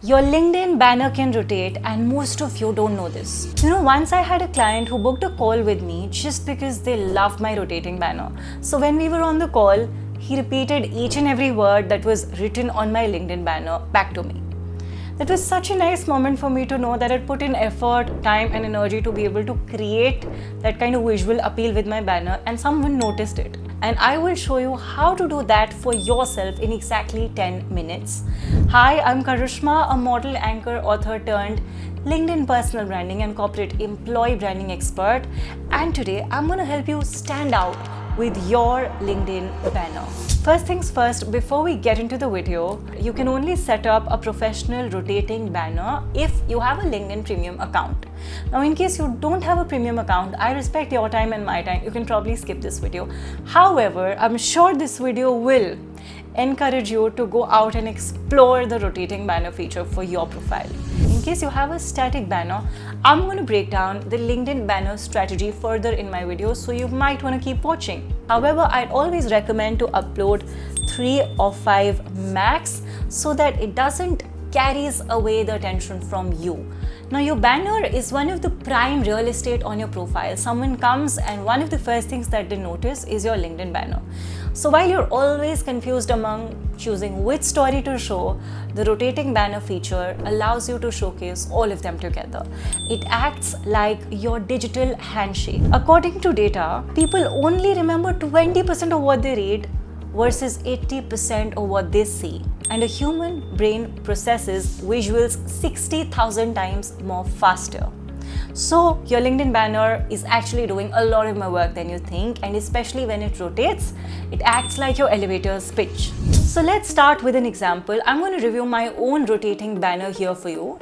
Your LinkedIn banner can rotate, and most of you don't know this. Once I had a client who booked a call with me just because they loved my rotating banner. So when we were on the call, he repeated each and every word that was written on my LinkedIn banner back to me. That was such a nice moment for me to know that I'd put in effort, time, and energy to be able to create that kind of visual appeal with my banner, and someone noticed it. And I will show you how to do that for yourself in exactly 10 minutes. Hi, I'm Karishmaa, a model, anchor, author turned LinkedIn personal branding and corporate employee branding expert. And today I'm going to help you stand out with your LinkedIn banner. First things first, before we get into the video, you can only set up a professional rotating banner if you have a LinkedIn premium account. Now, in case you don't have a premium account, I respect your time and my time. You can probably skip this video. However, I'm sure this video will encourage you to go out and explore the rotating banner feature for your profile. In case you have a static banner, I'm going to break down the LinkedIn banner strategy further in my video, so you might want to keep watching. However, I'd always recommend to upload 3 or 5 max so that it doesn't carries away the attention from you. Now, your banner is one of the prime real estate on your profile. Someone comes and one of the first things that they notice is your LinkedIn banner. So while you're always confused among choosing which story to show, the rotating banner feature allows you to showcase all of them together. It acts like your digital handshake. According to data, people only remember 20% of what they read versus 80% of what they see. And a human brain processes visuals 60,000 times more faster. So your LinkedIn banner is actually doing a lot of more work than you think, and especially when it rotates, it acts like your elevator's pitch. So let's start with an example. I'm going to review my own rotating banner here for you.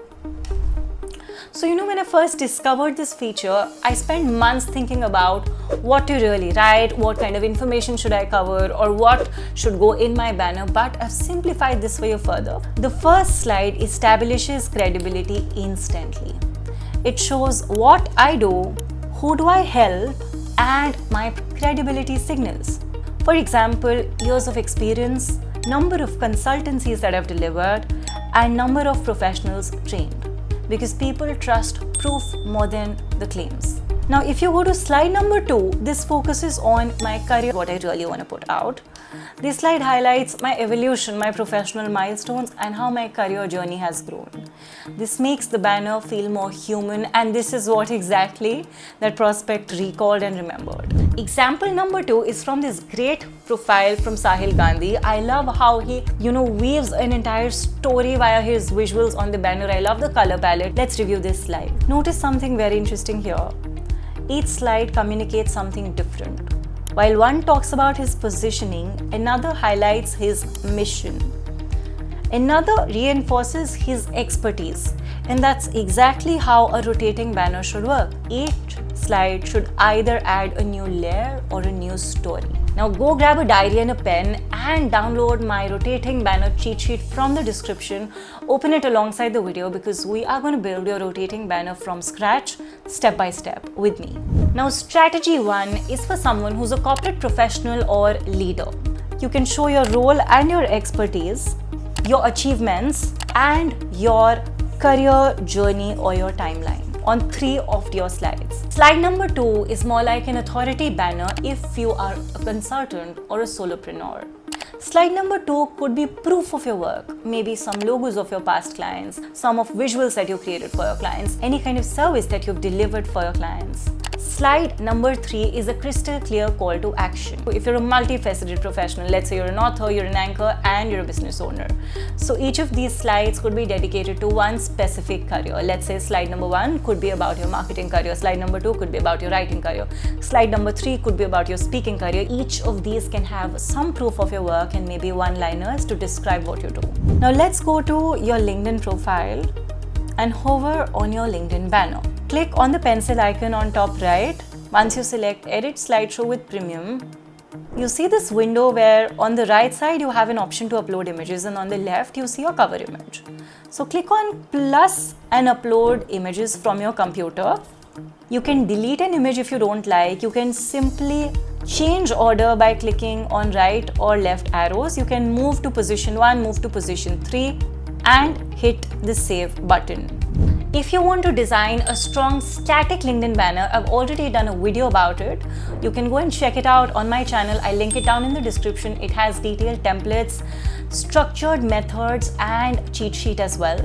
So when I first discovered this feature, I spent months thinking about what to really write, what kind of information should I cover, or what should go in my banner, but I've simplified this for you further. The first slide establishes credibility instantly. It shows what I do, who do I help, and my credibility signals. For example, years of experience, number of consultancies that I've delivered, and number of professionals trained. Because people trust proof more than the claims. Now, if you go to slide number 2, this focuses on my career, what I really want to put out. This slide highlights my evolution, my professional milestones, and how my career journey has grown. This makes the banner feel more human, and this is what exactly that prospect recalled and remembered. Example number 2 is from this great profile from Sahil Gandhi. I love how he, weaves an entire story via his visuals on the banner. I love the color palette. Let's review this slide. Notice something very interesting here. Each slide communicates something different. While one talks about his positioning, another highlights his mission. Another reinforces his expertise. And that's exactly how a rotating banner should work. Each slide should either add a new layer or a new story. Now go grab a diary and a pen and download my rotating banner cheat sheet from the description. Open it alongside the video because we are going to build your rotating banner from scratch, step by step with me. Now, strategy 1 is for someone who's a corporate professional or leader. You can show your role and your expertise, your achievements, and your career journey or your timeline on 3 of your slides. Slide number 2 is more like an authority banner if you are a consultant or a solopreneur. Slide number 2 could be proof of your work, maybe some logos of your past clients, some of visuals that you created for your clients, any kind of service that you've delivered for your clients. Slide number 3 is a crystal clear call to action. If you're a multifaceted professional, let's say you're an author, you're an anchor, and you're a business owner. So each of these slides could be dedicated to one specific career. Let's say slide number 1 could be about your marketing career. Slide number 2 could be about your writing career. Slide number 3 could be about your speaking career. Each of these can have some proof of your work and maybe one-liners to describe what you do. Now let's go to your LinkedIn profile and hover on your LinkedIn banner. Click on the pencil icon on top right. Once you select Edit Slideshow with Premium, you see this window where on the right side you have an option to upload images, and on the left you see your cover image. So click on plus and upload images from your computer. You can delete an image if you don't like. You can simply change order by clicking on right or left arrows. You can move to position 1, move to position 3, and hit the save button. If you want to design a strong static LinkedIn banner, I've already done a video about it. You can go and check it out on my channel. I link it down in the description. It has detailed templates, structured methods, and cheat sheet as well.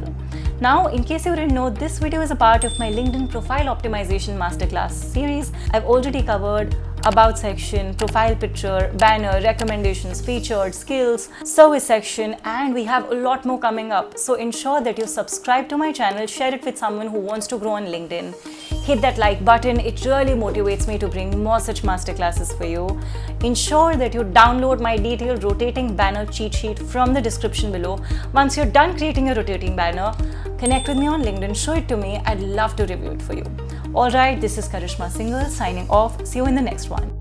Now, in case you didn't know, this video is a part of my LinkedIn profile optimization masterclass series. I've already covered about section, profile picture, banner, recommendations, featured, skills, service section, and we have a lot more coming up. So ensure that you subscribe to my channel, share it with someone who wants to grow on LinkedIn. Hit that like button, it really motivates me to bring more such masterclasses for you. Ensure that you download my detailed rotating banner cheat sheet from the description below. Once you're done creating a rotating banner, connect with me on LinkedIn, show it to me, I'd love to review it for you. Alright, this is Karishmaa Singhal signing off. See you in the next one.